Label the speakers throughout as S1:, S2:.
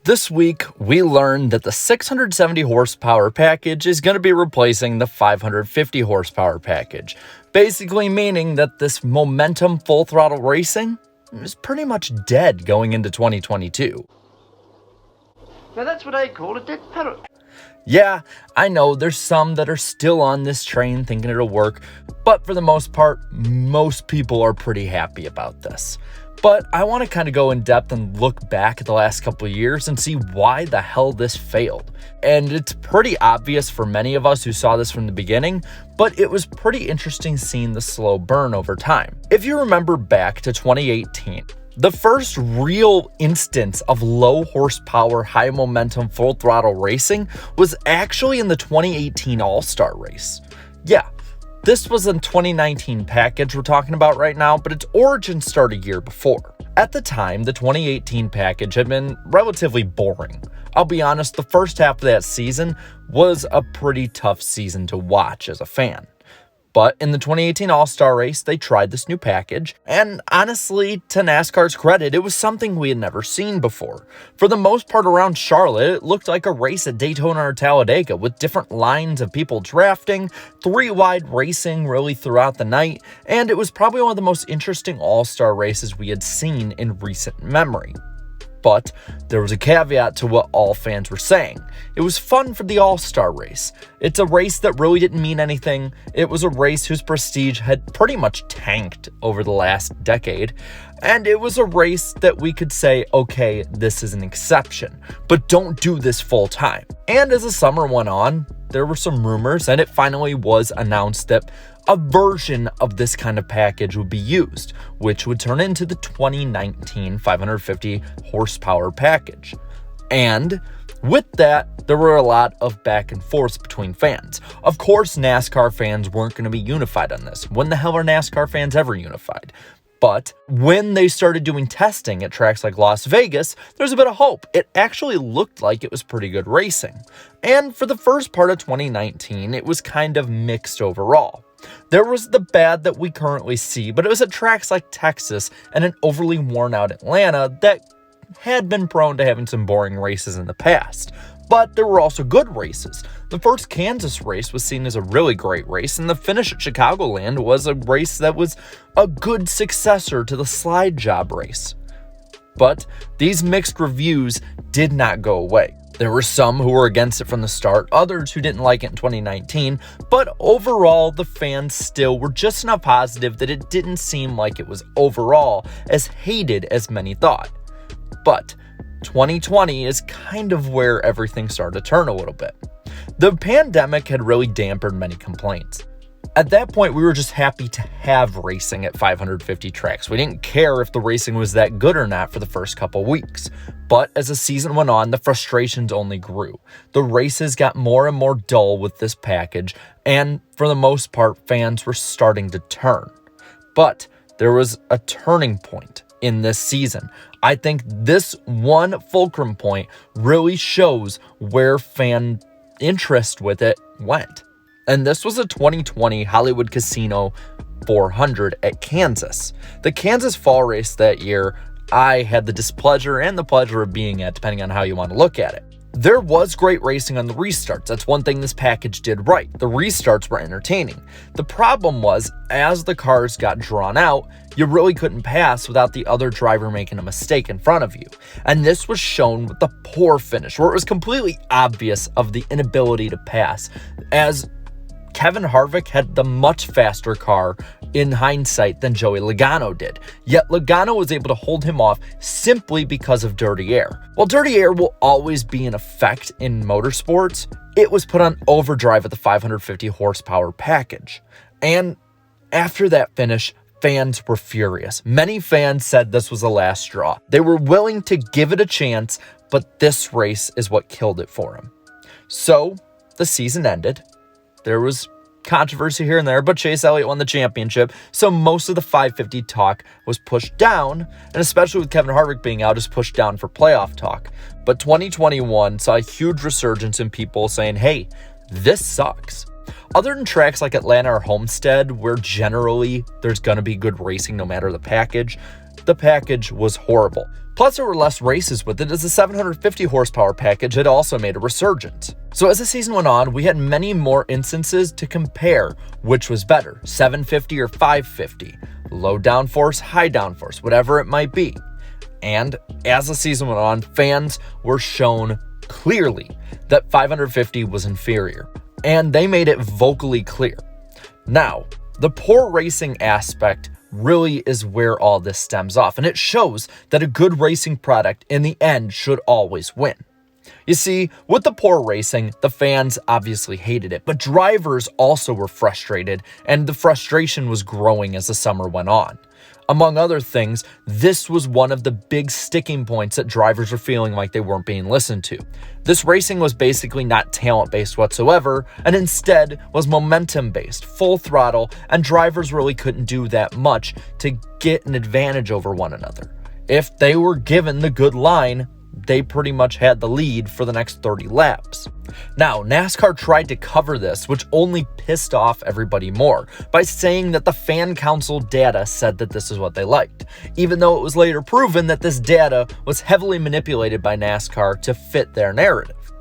S1: This week, we learned that the 670 horsepower package is going to be replacing the 550 horsepower package, basically meaning that this momentum full throttle racing is pretty much dead going into 2022.
S2: Now that's what I call a dead parrot.
S1: Yeah, I know there's some that are still on this train thinking it'll work, but for the most part, most people are pretty happy about this. But I want to kind of go in depth and look back at the last couple of years and see why the hell this failed. And it's pretty obvious for many of us who saw this from the beginning, but it was pretty interesting seeing the slow burn over time. If you remember back to 2018, the first real instance of low horsepower, high momentum, full throttle racing was actually in the 2018 All-Star race. Yeah, this was a 2019 package we're talking about right now, but its origin started a year before. At the time, the 2018 package had been relatively boring. I'll be honest, the first half of that season was a pretty tough season to watch as a fan. But in the 2018 All-Star race, they tried this new package, and honestly, to NASCAR's credit, it was something we had never seen before. For the most part around Charlotte, it looked like a race at Daytona or Talladega with different lines of people drafting, three-wide racing really throughout the night, and it was probably one of the most interesting All-Star races we had seen in recent memory. But there was a caveat to what all fans were saying. It was fun for the All-Star race. It's a race that really didn't mean anything. It was a race whose prestige had pretty much tanked over the last decade. And it was a race that we could say, okay, this is an exception, but don't do this full time. And as the summer went on, there were some rumors, and it finally was announced that a version of this kind of package would be used, which would turn into the 2019 550 horsepower package. And with that, there were a lot of back and forth between fans. Of course, NASCAR fans weren't going to be unified on this. When the hell are NASCAR fans ever unified? But when they started doing testing at tracks like Las Vegas, there's a bit of hope. It actually looked like it was pretty good racing. And for the first part of 2019, it was kind of mixed overall. There was the bad that we currently see, but it was at tracks like Texas and an overly worn out Atlanta that had been prone to having some boring races in the past. But there were also good races. The first Kansas race was seen as a really great race, and the finish at Chicagoland was a race that was a good successor to the slide job race. But these mixed reviews did not go away. There were some who were against it from the start, others who didn't like it in 2019, but overall, the fans still were just enough positive that it didn't seem like it was overall as hated as many thought. But 2020 is kind of where everything started to turn a little bit. The pandemic had really dampened many complaints. At that point, we were just happy to have racing at 550 tracks. We didn't care if the racing was that good or not for the first couple weeks. But as the season went on, the frustrations only grew. The races got more and more dull with this package, and for the most part, fans were starting to turn. But there was a turning point in this season. I think this one fulcrum point really shows where fan interest with it went. And this was a 2020 Hollywood Casino 400 at Kansas. The Kansas fall race that year, I had the displeasure and the pleasure of being at, depending on how you want to look at it. There was great racing on the restarts. That's one thing this package did right. The restarts were entertaining. The problem was, as the cars got drawn out, you really couldn't pass without the other driver making a mistake in front of you. And this was shown with the poor finish, where it was completely obvious of the inability to pass, as Kevin Harvick had the much faster car in hindsight than Joey Logano did. Yet Logano was able to hold him off simply because of dirty air. While dirty air will always be in effect in motorsports, it was put on overdrive at the 550 horsepower package. And after that finish, fans were furious. Many fans said this was the last straw. They were willing to give it a chance, but this race is what killed it for him. So the season ended. There was controversy here and there, but Chase Elliott won the championship, so most of the 550 talk was pushed down, and especially with Kevin Harvick being out, is pushed down for playoff talk. But 2021 saw a huge resurgence in people saying, hey, this sucks. Other than tracks like Atlanta or Homestead, where generally there's going to be good racing no matter the package, the package was horrible. Plus, there were less races with it, as the 750 horsepower package had also made a resurgence. So as the season went on, we had many more instances to compare which was better, 750 or 550, low downforce, high downforce, whatever it might be. And as the season went on, fans were shown clearly that 550 was inferior, and they made it vocally clear. Now, the poor racing aspect really is where all this stems off, and it shows that a good racing product in the end should always win. You see, with the poor racing, the fans obviously hated it, but drivers also were frustrated, and the frustration was growing as the summer went on. Among other things, this was one of the big sticking points that drivers were feeling like they weren't being listened to. This racing was basically not talent-based whatsoever, and instead was momentum-based, full throttle, and drivers really couldn't do that much to get an advantage over one another. If they were given the good line, they pretty much had the lead for the next 30 laps. Now, NASCAR tried to cover this, which only pissed off everybody more, by saying that the fan council data said that this is what they liked, even though it was later proven that this data was heavily manipulated by NASCAR to fit their narrative.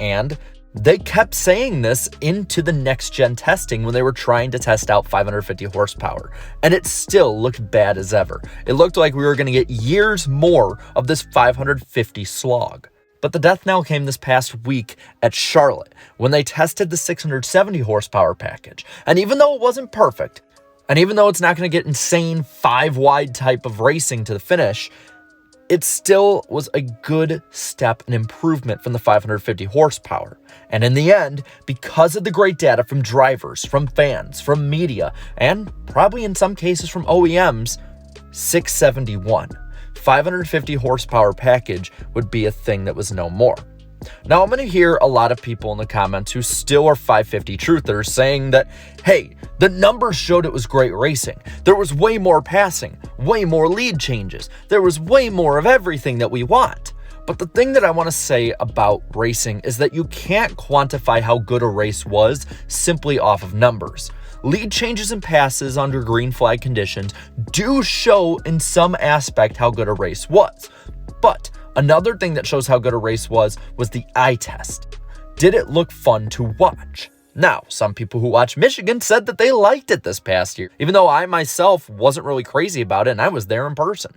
S1: And they kept saying this into the next-gen testing when they were trying to test out 550 horsepower, and it still looked bad as ever. It looked like we were going to get years more of this 550 slog. But the death knell came this past week at Charlotte, when they tested the 670 horsepower package. And even though it wasn't perfect, and even though it's not going to get insane 5-wide type of racing to the finish, it still was a good step and improvement from the 550 horsepower. And in the end, because of the great data from drivers, from fans, from media, and probably in some cases from OEMs, 671, 550 horsepower package would be a thing that was no more. Now, I'm going to hear a lot of people in the comments who still are 550 truthers saying that, hey, the numbers showed it was great racing. There was way more passing, way more lead changes. There was way more of everything that we want. But the thing that I want to say about racing is that you can't quantify how good a race was simply off of numbers. Lead changes and passes under green flag conditions do show in some aspect how good a race was. But another thing that shows how good a race was the eye test. Did it look fun to watch? Now, some people who watch Michigan said that they liked it this past year, even though I myself wasn't really crazy about it and I was there in person.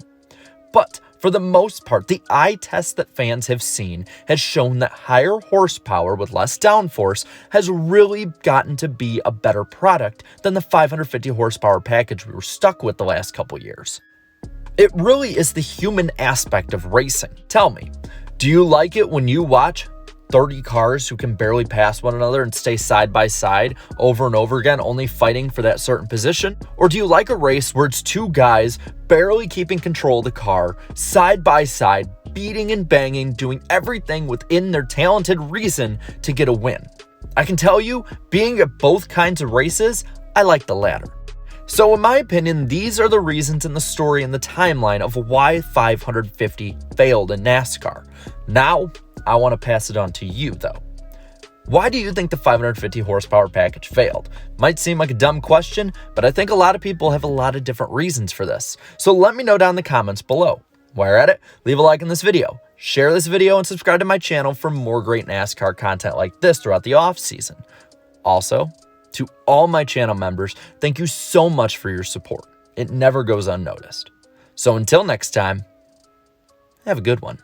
S1: But for the most part, the eye test that fans have seen has shown that higher horsepower with less downforce has really gotten to be a better product than the 550 horsepower package we were stuck with the last couple years. It really is the human aspect of racing. Tell me, do you like it when you watch 30 cars who can barely pass one another and stay side by side over and over again, only fighting for that certain position? Or do you like a race where it's two guys barely keeping control of the car, side by side, beating and banging, doing everything within their talented reason to get a win? I can tell you, being at both kinds of races, I like the latter. So in my opinion, these are the reasons in the story and the timeline of why 550 failed in NASCAR. Now, I want to pass it on to you though. Why do you think the 550 horsepower package failed? Might seem like a dumb question, but I think a lot of people have a lot of different reasons for this. So let me know down in the comments below. While you're at it, leave a like on this video, share this video, and subscribe to my channel for more great NASCAR content like this throughout the off season. Also, to all my channel members, thank you so much for your support. It never goes unnoticed. So until next time, have a good one.